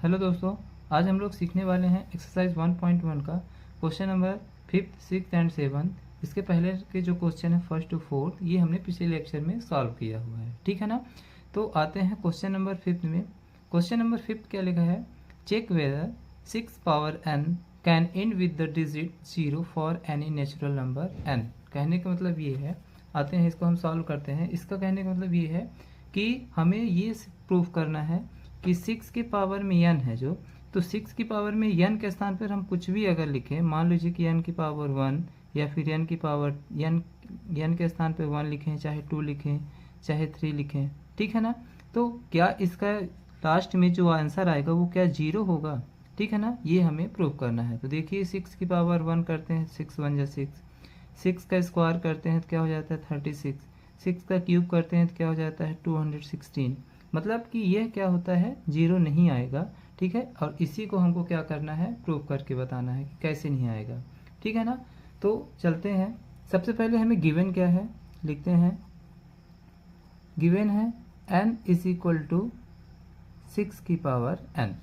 Hello दोस्तों, आज हम लोग सीखने वाले हैं एक्सरसाइज 1.1 का question number 5th, 6th and 7th। इसके पहले के जो क्वेश्चन है फर्स्ट टू फोर्थ, ये हमने पिछले लेक्चर में सॉल्व किया हुआ है, ठीक है ना। तो आते हैं क्वेश्चन नंबर 5th में। क्वेश्चन नंबर 5th क्या लिखा है, check whether 6 power n can end with the digit 0 for any natural number n। कहने का मतलब ये है, आते हैं इसको हम सॉल्व करते हैं। इसका कहने का मतलब ये है कि हमें ये प्रूव करना है कि 6 के पावर में n है जो, तो 6 की पावर में n के स्थान पर हम कुछ भी अगर लिखें, मान लीजिए कि n की पावर 1 या फिर n की पावर n के स्थान पर 1 लिखें, चाहे 2 लिखें, चाहे 3 लिखें, ठीक है ना। तो क्या इसका लास्ट में जो आंसर आएगा वो क्या 0 होगा, ठीक है ना। ये हमें प्रूव करना है। तो देखिए 6 की पावर 1 करते हैं, 6 1 जा 6, 6 का स्क्वायर करते हैं तो क्या हो जाता है 36, 6 का क्यूब करते हैं तो क्या हो जाता है 216। मतलब कि यह क्या होता है 0 नहीं आएगा, ठीक है। और इसी को हमको क्या करना है, प्रूव करके बताना है कि कैसे नहीं आएगा, ठीक है ना। तो चलते हैं, सबसे पहले हमें गिवन क्या है लिखते हैं। गिवन है n इज इक्वल टू 6 की पावर n,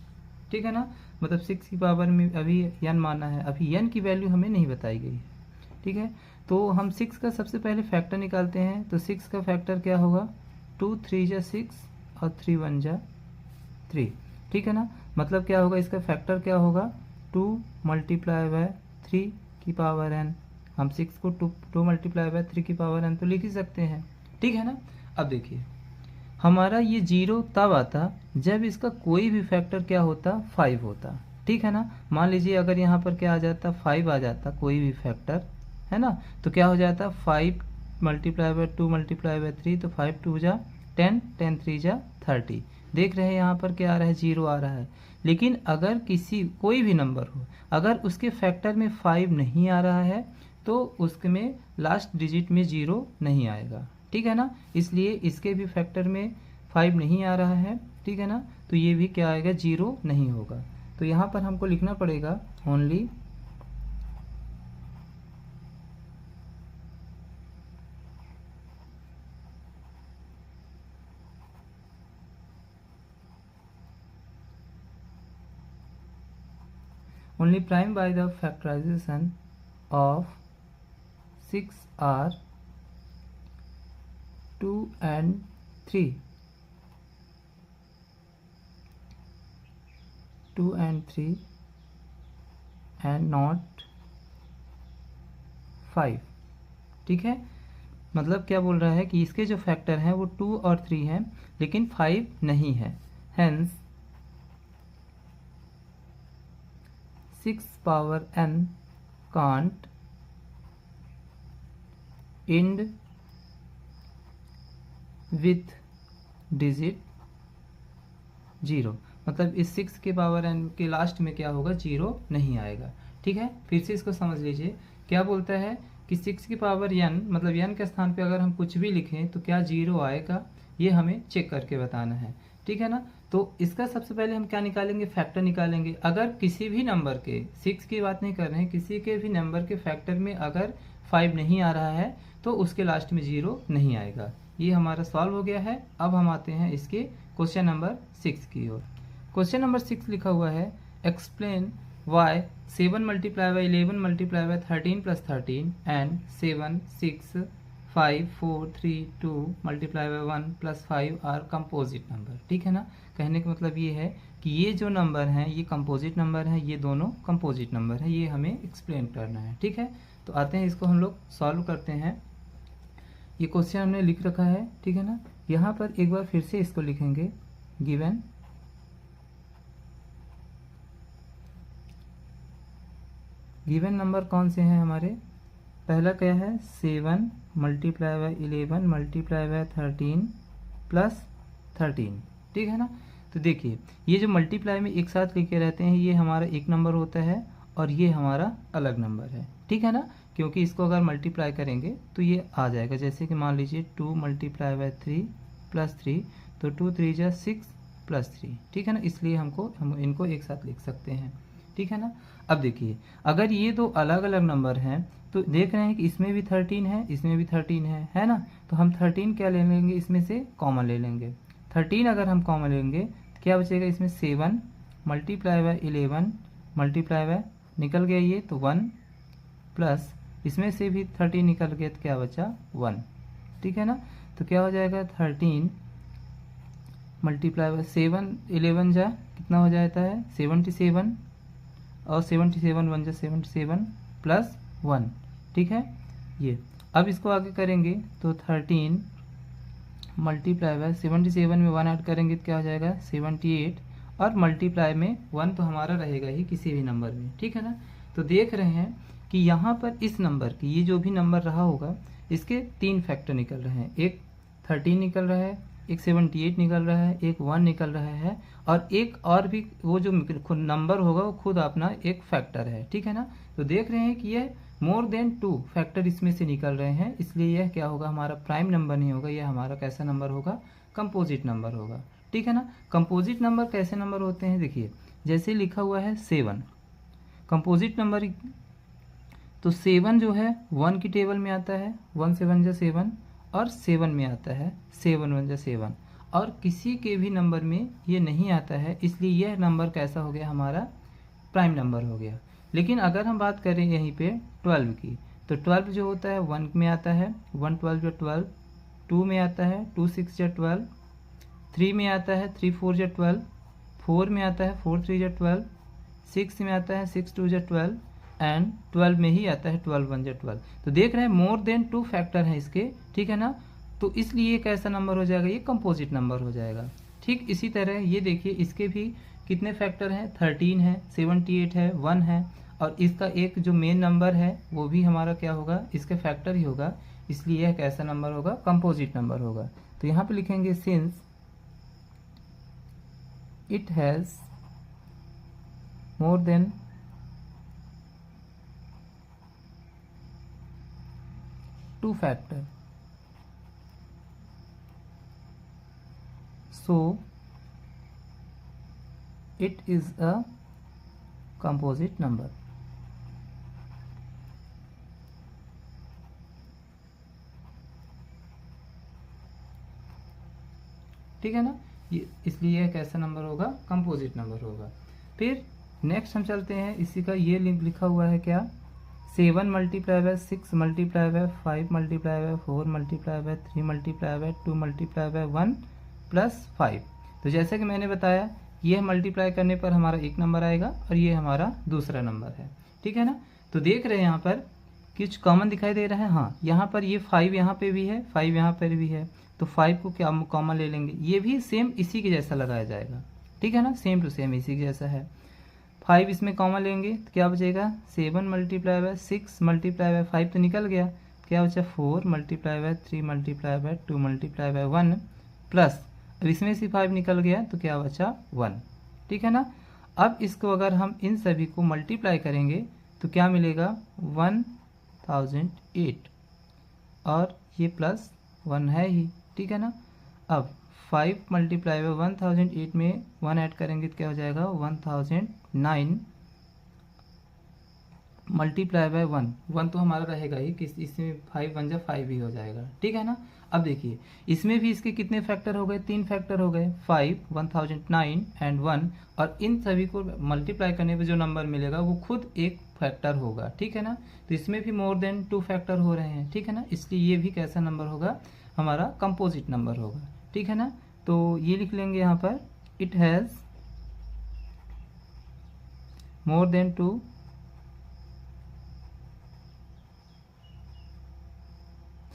ठीक है ना। मतलब 6 की पावर में अभी n माना है, अभी n की वैल्यू हमें नहीं बताई गई है, ठीक है। तो हम 6 का सबसे पहले फैक्टर निकालते हैं। तो 6 का फैक्टर क्या होगा, 2 3 जा 6 और 3 1 जा 3, ठीक है ना। मतलब क्या होगा, इसका फैक्टर क्या होगा 2 मल्टीप्लाई बाय 3 की पावर n। हम 6 को 2 मल्टीप्लाई बाय 3 की पावर n तो लिख ही सकते हैं, ठीक है ना। अब देखिए हमारा ये 0 तब आता जब इसका कोई भी फैक्टर क्या होता 5 होता, ठीक है ना। मान लीजिए अगर यहाँ पर क्या आ जाता 5 आ जाता, कोई भी फैक्टर है ना, तो क्या हो जाता 5 मल्टीप्लाई बाय 2 मल्टीप्लाई बाय 3, तो 5 2 जा 10, 10 3 जा 30। देख रहे हैं यहाँ पर क्या आ रहा है 0 आ रहा है। लेकिन अगर किसी कोई भी नंबर हो, अगर उसके फैक्टर में 5 नहीं आ रहा है तो उसमें लास्ट डिजिट में 0 नहीं आएगा, ठीक है ना। इसलिए इसके भी फैक्टर में 5 नहीं आ रहा है, ठीक है ना, तो ये भी क्या आएगा 0 नहीं होगा। तो यहाँ पर हमको लिखना पड़ेगा only only prime by the factorization of 6 are 2 and 3, 2 and 3 and not 5, ठीक है। मतलब क्या बोल रहा है कि इसके जो फैक्टर हैं वो 2 और 3 हैं लेकिन 5 नहीं है। Hence 6 power n can't end with digit 0। मतलब इस 6 के पावर n के लास्ट में क्या होगा 0 नहीं आएगा, ठीक है। फिर से इसको समझ लीजिए, क्या बोलता है कि 6 की पावर n, मतलब n के स्थान पे अगर हम कुछ भी लिखें तो क्या 0 आएगा, ये हमें चेक करके बताना है, ठीक है ना। तो इसका सबसे पहले हम क्या निकालेंगे, फैक्टर निकालेंगे। अगर किसी भी नंबर के, 6 की बात नहीं कर रहे हैं, किसी के भी नंबर के फैक्टर में अगर 5 नहीं आ रहा है तो उसके लास्ट में 0 नहीं आएगा। ये हमारा सॉल्व हो गया है। अब हम आते हैं इसके क्वेश्चन नंबर 6 की ओर। क्वेश्चन नंबर 6 लिखा हुआ है, explain why 7 multiply by 11 multiply by 13 plus 13 and 7 6 5 4 3 2 multiply by 1 plus 5 are composite number, ठीक है ना। कहने का मतलब ये है कि ये जो नंबर हैं ये कंपोजिट नंबर हैं, ये दोनों कंपोजिट नंबर हैं, ये हमें एक्सप्लेन करना है, ठीक है। तो आते हैं इसको हम लोग सॉल्व करते हैं। ये क्वेश्चन हमने लिख रखा है, ठीक है ना। यहाँ पर एक बार फिर से इसको लिखेंगे, गिवन नंबर कौन से हैं हमारे, पहला क्या है 7 multiply by 11 multiply by 13 plus 13, ठीक है ना। तो देखिए ये जो मल्टीप्लाई में एक साथ लिखे रहते हैं ये हमारा एक नंबर होता है और ये हमारा अलग नंबर है, ठीक है ना। क्योंकि इसको अगर मल्टीप्लाई करेंगे तो ये आ जाएगा, जैसे कि मान लीजिए 2 मल्टीप्लाई बाय 3 प्लस 3, तो 2 3 जा 6 प्लस 3, ठीक है ना। इसलिए हम इनको एक साथ लिख सकते हैं, ठीक है ना। अब देखिए अगर ये दो अलग अलग नंबर हैं तो देख रहे हैं कि इसमें भी 13 है, इसमें भी 13 है ना। तो हम 13 क्या ले लेंगे, इसमें से कॉमन ले लेंगे। 13 अगर हम कॉमन लेंगे तो क्या बचेगा, इसमें 7 मल्टीप्लाई बाय 11 मल्टीप्लाई बाय निकल गया ये तो 1 प्लस इसमें से भी 30 निकल गया तो क्या बचा 1, ठीक है ना। तो क्या हो जाएगा 13 मल्टीप्लाई बाय 7 11 जा कितना हो जाता है 77 और 77 1 जा 77 प्लस 1, ठीक है ये। अब इसको आगे करेंगे तो 13 मल्टीप्लाई बाय 77 में 1 ऐड करेंगे तो क्या हो जाएगा 78 और मल्टीप्लाई में 1 तो हमारा रहेगा ही किसी भी नंबर में, ठीक है ना। तो देख रहे हैं कि यहाँ पर इस नंबर की ये जो भी नंबर रहा होगा इसके 3 फैक्टर निकल रहे हैं, एक 13 निकल रहा है, एक 78 निकल रहा है, एक 1 निकल रहा है और एक और भी वो जो खुद नंबर होगा वो खुद अपना एक फैक्टर है, ठीक है ना। तो देख रहे हैं कि यह मोर देन 2 फैक्टर इसमें से निकल रहे हैं, इसलिए यह क्या होगा हमारा प्राइम नंबर नहीं होगा, यह हमारा कैसा नंबर होगा कंपोजिट नंबर होगा, ठीक है ना। कंपोजिट नंबर कैसे नंबर होते हैं देखिए, जैसे लिखा हुआ है 7 कंपोजिट नंबर, तो 7 जो है 1 की टेबल में आता है, 1 7 जा 7 और 7 में आता है 7 1 जा 7 और किसी के भी नंबर में ये नहीं आता है, इसलिए यह नंबर कैसा हो गया हमारा प्राइम नंबर हो गया। लेकिन अगर हम बात करें यहीं पे 12 की, तो 12 जो होता है 1 में आता है 1 12 जो 12, 2 में आता है 2 6 जा 12, 3 में आता है 3 4 जा 12, 4 में आता है 4 3 जा 12, 6 में आता है 6 2 जा 12 एंड 12 में ही आता है 12 1 जा 12। तो देख रहे हैं मोर देन 2 फैक्टर हैं इसके, ठीक है ना। तो इसलिए कैसा नंबर हो जाएगा, ये कंपोजिट नंबर हो जाएगा। ठीक इसी तरह ये देखिए इसके भी कितने फैक्टर हैं, 13 है, 78 है, 1 है और इसका एक जो मेन नंबर है वो भी हमारा क्या होगा, इसके फैक्टर ही होगा, इसलिए यह कैसा नंबर होगा, कंपोजिट नंबर होगा। तो यहाँ पे लिखेंगे since it has more than 2 factor so it is a composite number। ठीक है ना, ये इसलिए कैसा नंबर होगा, कंपोजिट नंबर होगा। फिर नेक्स्ट हम चलते हैं, इसी का ये लिंक लिखा हुआ है क्या, 7 multiply by 6 multiply by 5 multiply by 4 multiply by 3 multiply by 2 multiply by 1 plus 5। तो जैसे कि मैंने बताया यह मल्टीप्लाई करने पर हमारा एक नंबर आएगा और ये हमारा दूसरा नंबर है, ठीक है ना। तो देख रहे हैं यहाँ पर कुछ कॉमन दिखाई दे रहा है, हाँ यहाँ पर ये 5 यहाँ पे भी है, 5 यहाँ पर भी है, तो 5 को क्या कॉमन ले लेंगे, ये भी सेम इसी के जैसा लगाया जाएगा, ठीक है ना, सेम टू सेम इसी के जैसा है। 5 इसमें कॉमन लेंगे तो क्या बचेगा, 7 मल्टीप्लाई बाय 6 मल्टीप्लाई बाय 5 तो निकल गया, क्या बचा 4 multiply by 3 multiply by 2 multiply by 1 plus, अब इसमें से 5 निकल गया तो क्या बचा 1, ठीक है ना। अब इसको अगर हम इन सभी को मल्टीप्लाई करेंगे तो क्या मिलेगा 1008 और ये प्लस 1 है ही, ठीक है ना। अब 5 मल्टीप्लाई बाय 1008 में 1 ऐड करेंगे तो क्या हो जाएगा 1009 मल्टीप्लाई बाय 1 तो हमारा रहेगा ही, किस इसमें 5 1 जा 5 ही हो जाएगा, ठीक है ना। अब देखिए इसमें भी इसके कितने फैक्टर हो गए, 3 फैक्टर हो गए, 5 1009 एंड 1 और इन सभी को मल्टीप्लाई करने पे जो नंबर मिलेगा वो खुद एक फैक्टर होगा, ठीक है ना। तो इसमें भी मोर देन 2 फैक्टर हो रहे हैं, ठीक है ना, इसलिए ये भी कैसा नंबर होगा, हमारा कंपोजिट नंबर होगा, ठीक है ना। तो ये लिख लेंगे यहाँ पर, it has more than 2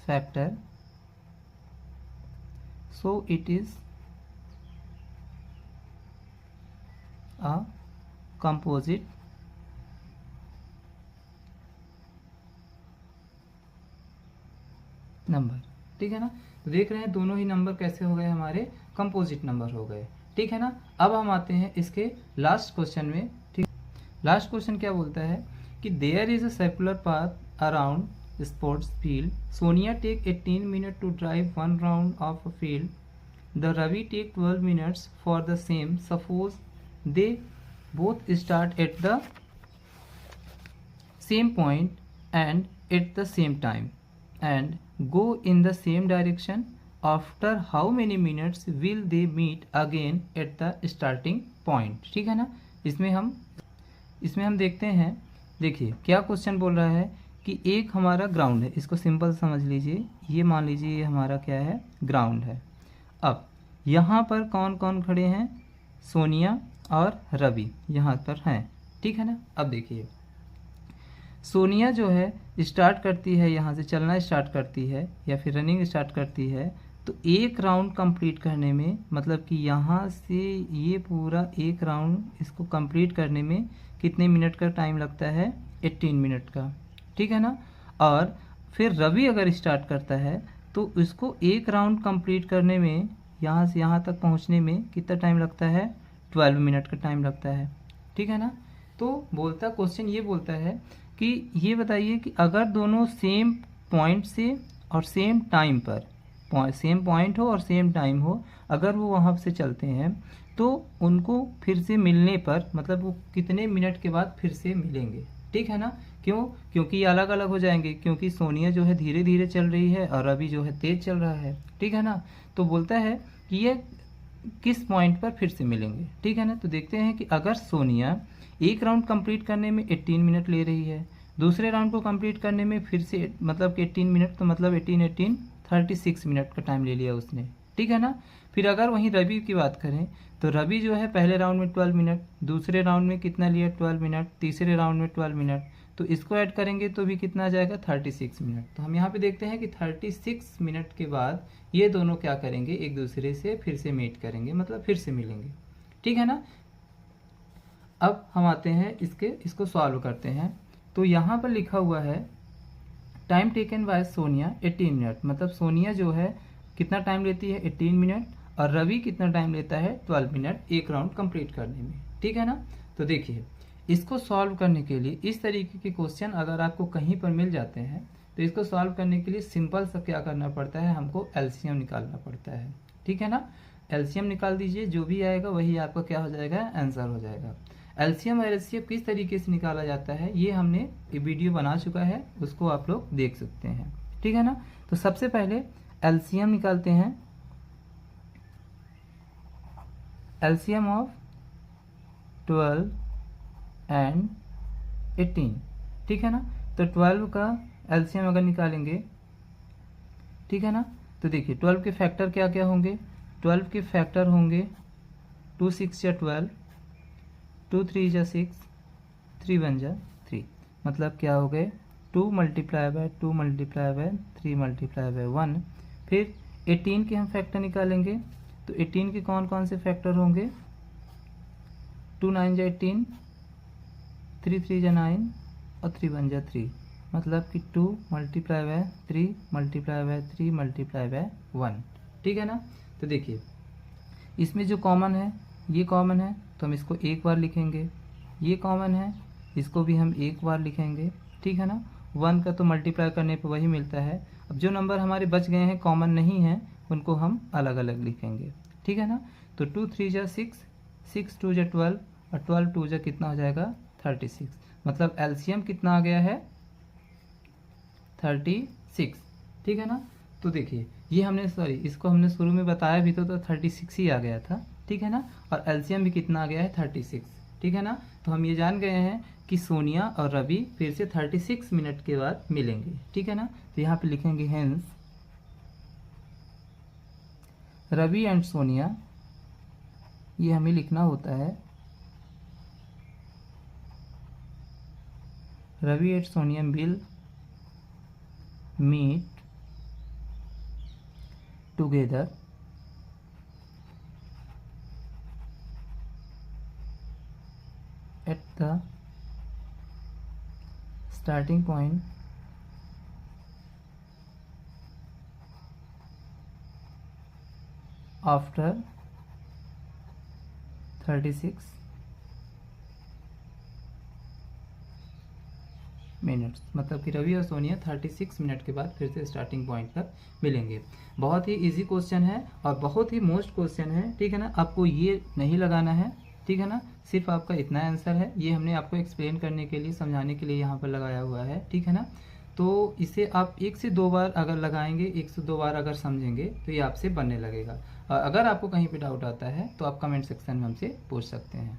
factor so it is a composite number, ठीक है ना। तो देख रहे हैं दोनों ही नंबर कैसे हो गए, हमारे कंपोजिट नंबर हो गए, ठीक है ना। अब हम आते हैं इसके लास्ट क्वेश्चन में, ठीक। लास्ट क्वेश्चन क्या बोलता है कि there is a circular path around sports field. Sonia take 18 minutes to drive one round of a field. The Ravi take 12 minutes for the same. Suppose they both start at the same point and at the same time and go in the same direction after how many minutes will they meet again at the starting point. ठीक है ना। इसमें हम देखते हैं, देखिए क्या question बोल रहा है कि एक हमारा ग्राउंड है, इसको सिंपल समझ लीजिए, ये मान लीजिए ये हमारा क्या है, ग्राउंड है। अब यहाँ पर कौन कौन खड़े हैं, सोनिया और रवि यहाँ पर हैं। ठीक है ना। अब देखिए सोनिया जो है स्टार्ट करती है, यहाँ से चलना स्टार्ट करती है या फिर रनिंग स्टार्ट करती है, तो एक राउंड कंप्लीट करने में, मतलब कि यहाँ से ये पूरा एक राउंड इसको कंप्लीट करने में कितने मिनट का टाइम लगता है, 18 मिनट का। ठीक है ना। और फिर रवि अगर स्टार्ट करता है तो इसको एक राउंड कंप्लीट करने में, यहाँ से यहाँ तक पहुँचने में कितना टाइम लगता है, 12 मिनट का टाइम लगता है। ठीक है ना। तो बोलता क्वेश्चन ये बोलता है कि ये बताइए कि अगर दोनों सेम पॉइंट से और सेम टाइम पर, सेम पॉइंट हो और सेम टाइम हो, अगर वो वहाँ से चलते हैं तो उनको फिर से मिलने पर, मतलब वो कितने मिनट के बाद फिर से मिलेंगे। ठीक है ना। क्यों? क्योंकि ये अलग अलग हो जाएंगे, क्योंकि सोनिया जो है धीरे धीरे चल रही है और रवि जो है तेज चल रहा है। ठीक है ना। तो बोलता है कि ये किस पॉइंट पर फिर से मिलेंगे। ठीक है ना। तो देखते हैं कि अगर सोनिया एक राउंड कंप्लीट करने में 18 मिनट ले रही है, दूसरे राउंड को कंप्लीट करने में फिर से मतलब कि 18 मिनट, तो मतलब 18 36 मिनट का टाइम ले लिया उसने। ठीक है ना। फिर अगर वहीं रवि की बात करें तो रवि जो है पहले राउंड में 12 मिनट, दूसरे राउंड में कितना लिया, 12 मिनट, तीसरे राउंड में 12 मिनट, तो इसको ऐड करेंगे तो भी कितना आ जाएगा, 36 मिनट। तो हम यहाँ पे देखते हैं कि 36 मिनट के बाद ये दोनों क्या करेंगे, एक दूसरे से फिर से मीट करेंगे, मतलब फिर से मिलेंगे। ठीक है ना। अब हम आते हैं इसको सॉल्व करते हैं। तो यहाँ पर लिखा हुआ है time taken by Sonia 18 minute, मतलब सोनिया जो है कितना टाइम लेती है, 18 मिनट, और रवि कितना टाइम लेता है, 12 मिनट एक राउंड कंप्लीट करने में। ठीक है ना। तो देखिए इसको सॉल्व करने के लिए इस तरीके के क्वेश्चन अगर आपको कहीं पर मिल जाते हैं तो इसको सॉल्व करने के लिए सिंपल सा क्या करना पड़ता है, हमको एलसीएम निकालना पड़ता है। ठीक है ना। एलसीएम निकाल दीजिए, जो भी आएगा वही आपका क्या हो जाएगा, आंसर हो जाएगा। एलसीएम और एलसीएम किस तरीके से निकाला जाता है ये हमने वीडियो बना चुका है, उसको आप लोग देख सकते हैं। ठीक है ना। तो सबसे पहले एलसीएम निकालते हैं, एलसीएम ऑफ 12 एंड 18। ठीक है ना। तो 12 का एलसीएम अगर निकालेंगे, ठीक है ना, तो देखिए 12 के फैक्टर क्या क्या होंगे, 12 के फैक्टर होंगे 2 6 या 12, 2 3 जा 6, 3 1 जा 3, मतलब क्या हो गए, 2 multiply by 2 multiply by 3 multiply by 1। फिर 18 के हम फैक्टर निकालेंगे, तो 18 के कौन कौन से फैक्टर होंगे, 2 9 जा 18, 3 3 जा 9 और 3 1 जा 3, मतलब कि 2 multiply by 3 multiply by 3 multiply by 1। ठीक है ना। तो देखिए इसमें जो कॉमन है ये कॉमन है, तो हम इसको एक बार लिखेंगे, ये कॉमन है इसको भी हम एक बार लिखेंगे। ठीक है ना। 1 का तो मल्टीप्लाई करने पर वही मिलता है। अब जो नंबर हमारे बच गए हैं कॉमन नहीं है उनको हम अलग अलग लिखेंगे। ठीक है ना। तो 2 3 जा 6, 6 2 जा 12 और 12 2 जा कितना हो जाएगा, 36, मतलब एलसीएम कितना आ गया है, 36। ठीक है ना। तो देखिए ये हमने इसको हमने शुरू में बताया भी तो 36 ही आ गया था। ठीक है ना। और एलसीएम भी कितना आ गया है, 36। ठीक है ना। तो हम ये जान गए हैं कि सोनिया और रवि फिर से 36 मिनट के बाद मिलेंगे। ठीक है ना। तो यहाँ पे लिखेंगे हेंस रवि एंड सोनिया, ये हमें लिखना होता है, Ravi and Sonia will meet together at the starting point after 36 minutes, मतलब कि रवि और सोनिया 36 मिनट के बाद फिर से स्टार्टिंग पॉइंट पर मिलेंगे। बहुत ही इजी क्वेश्चन है और बहुत ही मोस्ट क्वेश्चन है। ठीक है ना। आपको ये नहीं लगाना है। ठीक है ना। सिर्फ आपका इतना आंसर है, ये हमने आपको एक्सप्लेन करने के लिए, समझाने के लिए यहाँ पर लगाया हुआ है। ठीक है ना। तो इसे आप 1 से 2 बार अगर लगाएंगे, 1 से 2 बार अगर समझेंगे तो ये आपसे बनने लगेगा। और अगर आपको कहीं पे डाउट आता है तो आप कमेंट सेक्शन में हमसे पूछ सकते हैं।